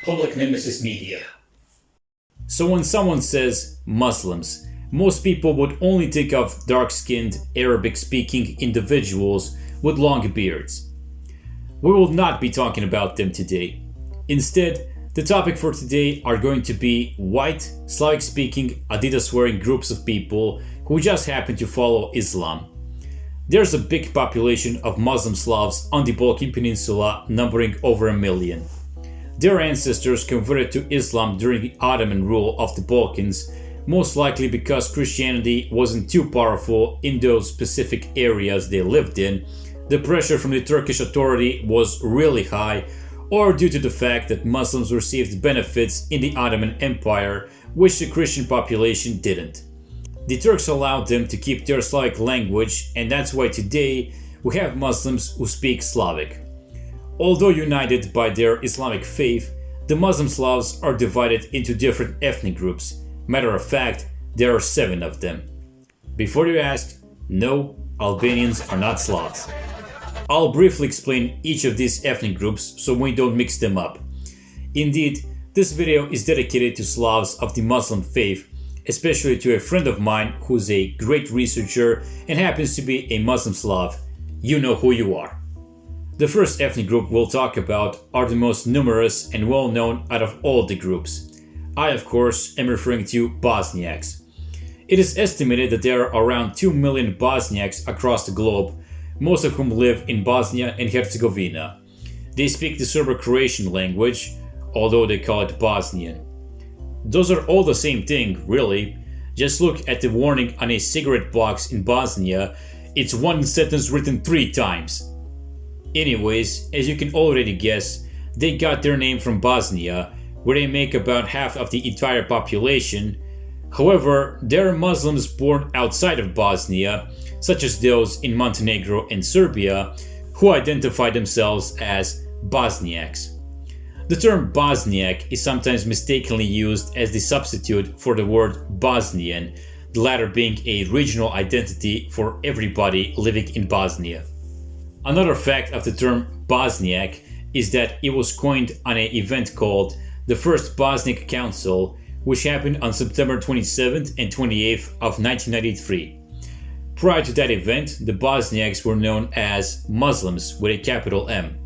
Public Nemesis Media. So when someone says Muslims, most people would only think of dark-skinned, Arabic-speaking individuals with long beards. We will not be talking about them today. Instead, the topic for today are going to be white, Slavic-speaking, Adidas-wearing groups of people who just happen to follow Islam. There's a big population of Muslim Slavs on the Balkan Peninsula, numbering over 1 million. Their ancestors converted to Islam during the Ottoman rule of the Balkans, most likely because Christianity wasn't too powerful in those specific areas they lived in, the pressure from the Turkish authority was really high, or due to the fact that Muslims received benefits in the Ottoman Empire, which the Christian population didn't. The Turks allowed them to keep their Slavic language, and that's why today we have Muslims who speak Slavic. Although united by their Islamic faith, the Muslim Slavs are divided into different ethnic groups. Matter of fact, there are 7 of them. Before you ask, no, Albanians are not Slavs. I'll briefly explain each of these ethnic groups so we don't mix them up. Indeed, this video is dedicated to Slavs of the Muslim faith, especially to a friend of mine who's a great researcher and happens to be a Muslim Slav. You know who you are. The first ethnic group we'll talk about are the most numerous and well known out of all the groups. I, of course, am referring to Bosnjaks. It is estimated that there are around 2 million Bosnjaks across the globe, most of whom live in Bosnia and Herzegovina. They speak the Serbo-Croatian language, although they call it Bosnian. Those are all the same thing, really. Just look at the warning on a cigarette box in Bosnia. It's one sentence written 3 times. Anyways, as you can already guess, they got their name from Bosnia, where they make about half of the entire population. However, there are Muslims born outside of Bosnia, such as those in Montenegro and Serbia, who identify themselves as Bosnjaks. The term Bosnjak is sometimes mistakenly used as the substitute for the word Bosnian, the latter being a regional identity for everybody living in Bosnia. Another fact of the term Bosnjak is that it was coined on an event called the First Bosniak Council, which happened on September 27th and 28th of 1993. Prior to that event, the Bosnjaks were known as Muslims with a capital M.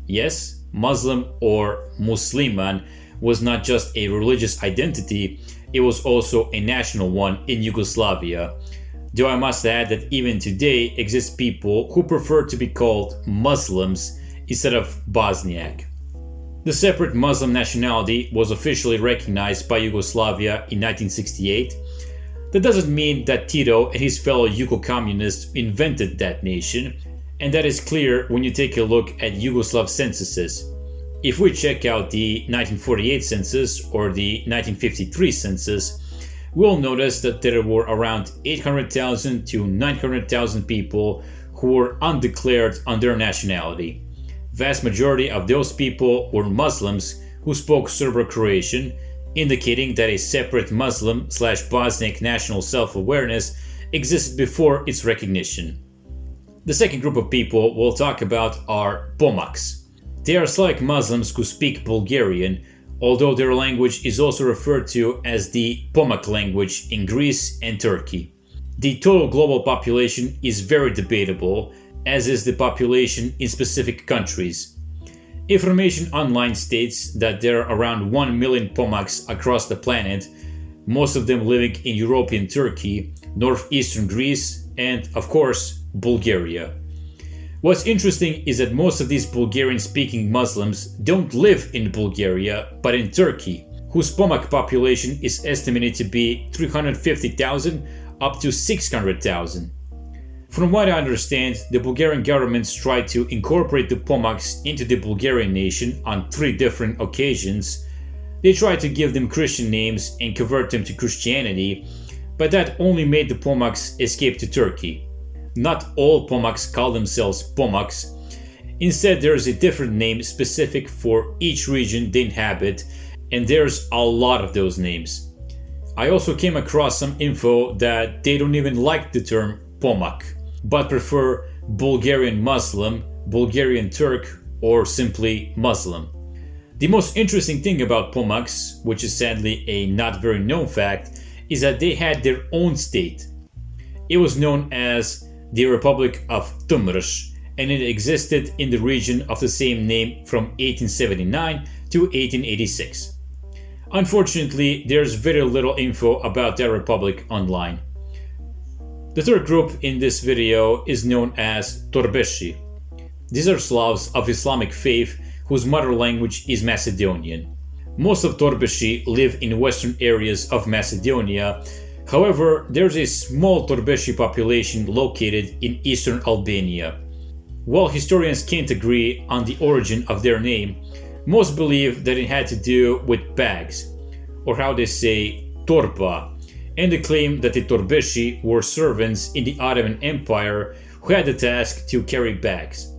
Yes, Muslim or Musliman was not just a religious identity, it was also a national one in Yugoslavia. Though I must add that even today exist people who prefer to be called Muslims instead of Bosnjak. The separate Muslim nationality was officially recognized by Yugoslavia in 1968. That doesn't mean that Tito and his fellow Yugo-communists invented that nation, and that is clear when you take a look at Yugoslav censuses. If we check out the 1948 census or the 1953 census, we'll notice that there were around 800,000 to 900,000 people who were undeclared on their nationality. Vast majority of those people were Muslims who spoke Serbo-Croatian, indicating that a separate Muslim/Bosniak national self-awareness existed before its recognition. The second group of people we'll talk about are Pomachs. They are Slavic Muslims who speak Bulgarian, although their language is also referred to as the Pomach language in Greece and Turkey. The total global population is very debatable, as is the population in specific countries. Information online states that there are around 1 million Pomachs across the planet, most of them living in European Turkey, northeastern Greece, and, of course, Bulgaria. What's interesting is that most of these Bulgarian-speaking Muslims don't live in Bulgaria, but in Turkey, whose Pomach population is estimated to be 350,000 up to 600,000. From what I understand, the Bulgarian governments tried to incorporate the Pomachs into the Bulgarian nation on 3 different occasions. They tried to give them Christian names and convert them to Christianity, but that only made the Pomachs escape to Turkey. Not all Pomachs call themselves Pomachs. Instead, there is a different name specific for each region they inhabit, and there's a lot of those names. I also came across some info that they don't even like the term Pomach, but prefer Bulgarian Muslim, Bulgarian Turk, or simply Muslim. The most interesting thing about Pomachs, which is sadly a not very known fact, is that they had their own state. It was known as the Republic of Torbish, and it existed in the region of the same name from 1879 to 1886. Unfortunately, there's very little info about that republic online. The third group in this video is known as Torbishi. These are Slavs of Islamic faith whose mother language is Macedonian. Most of Torbishi live in western areas of Macedonia. However, there's a small Torbishi population located in eastern Albania. While historians can't agree on the origin of their name, most believe that it had to do with bags, or how they say torba, and they claim that the Torbishi were servants in the Ottoman Empire who had the task to carry bags.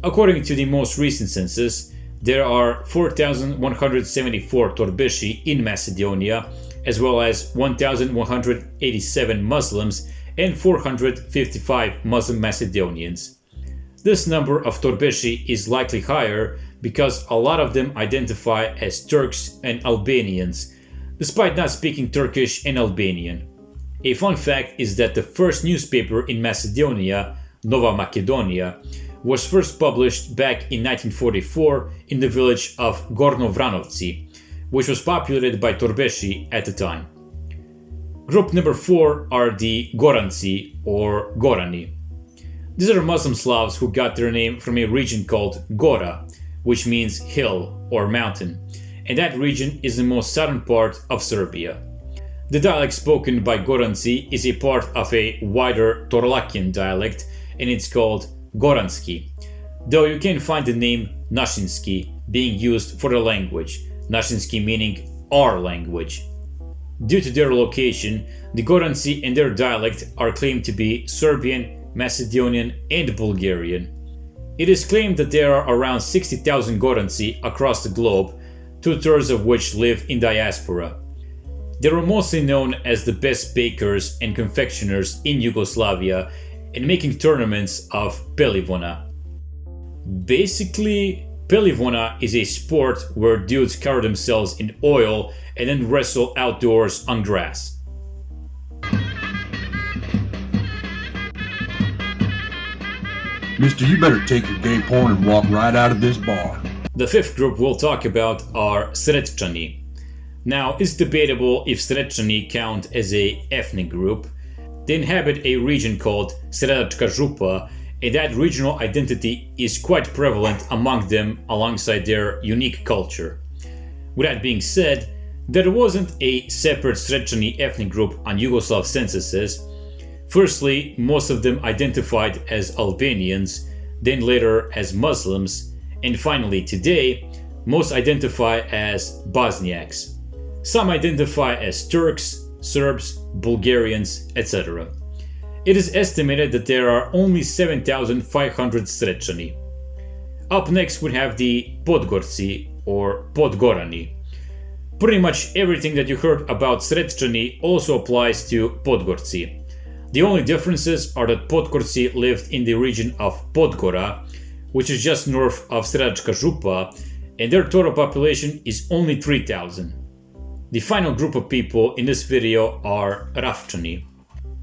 According to the most recent census, there are 4,174 Torbishi in Macedonia, as well as 1,187 Muslims and 455 Muslim Macedonians. This number of Torbishi is likely higher because a lot of them identify as Turks and Albanians, despite not speaking Turkish and Albanian. A fun fact is that the first newspaper in Macedonia, Nova Makedonia, was first published back in 1944 in the village of Gornji Vranovci, which was populated by Torbishi at the time. Group number 4 are the Goransi or Gorani. These are Muslim Slavs who got their name from a region called Gora, which means hill or mountain, and that region is the most southern part of Serbia. The dialect spoken by Goransi is a part of a wider Torlakian dialect, and it's called Goranski, though you can find the name Nashinski being used for the language, Nashinski meaning our language. Due to their location, the Goransi and their dialect are claimed to be Serbian, Macedonian, and Bulgarian. It is claimed that there are around 60,000 Goransi across the globe, 2/3 of which live in diaspora. They were mostly known as the best bakers and confectioners in Yugoslavia and making tournaments of pelivona. Basically, pelivona is a sport where dudes cover themselves in oil and then wrestle outdoors on grass. Mister, you better take your gay porn and walk right out of this bar. The fifth group we'll talk about are Srečani. Now, it's debatable if Srečani count as a ethnic group. They inhabit a region called Sredačka Župa, and that regional identity is quite prevalent among them alongside their unique culture. With that being said, there wasn't a separate Srečani ethnic group on Yugoslav censuses. Firstly, most of them identified as Albanians, then later as Muslims, and finally today, most identify as Bosnjaks. Some identify as Turks, Serbs, Bulgarians, etc. It is estimated that there are only 7,500 Srečani. Up next we have the Podgorci or Podgorani. Pretty much everything that you heard about Srečani also applies to Podgorci. The only differences are that Podgorci lived in the region of Podgora, which is just north of Sredačka Župa, and their total population is only 3,000. The final group of people in this video are Rafani.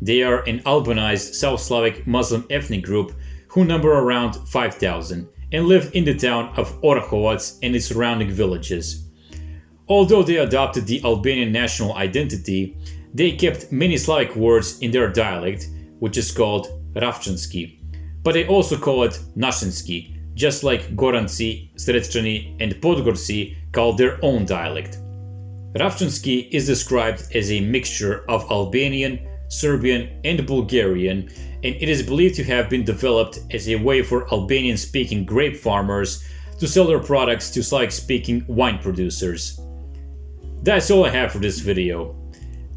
They are an Albanized South Slavic Muslim ethnic group who number around 5,000 and live in the town of Orahovac and its surrounding villages. Although they adopted the Albanian national identity, they kept many Slavic words in their dialect, which is called Rafčanski, but they also call it Nashinski, just like Goransi, Srečani, and Podgorci call their own dialect. Rafčanski is described as a mixture of Albanian, Serbian, and Bulgarian, and it is believed to have been developed as a way for Albanian-speaking grape farmers to sell their products to Slavic-speaking wine producers. That's all I have for this video.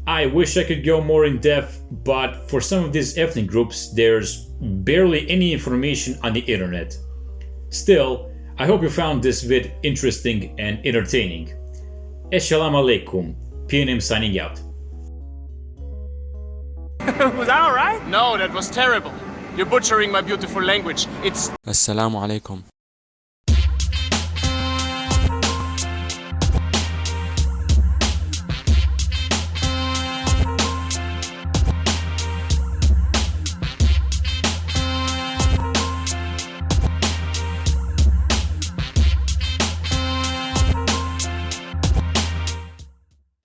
I wish I could go more in depth, but for some of these ethnic groups there's barely any information on the internet. Still, I hope you found this vid interesting and entertaining. Assalamu alaikum, PNM signing out. Was that alright? No, that was terrible. You're butchering my beautiful language. It's Assalamu alaikum.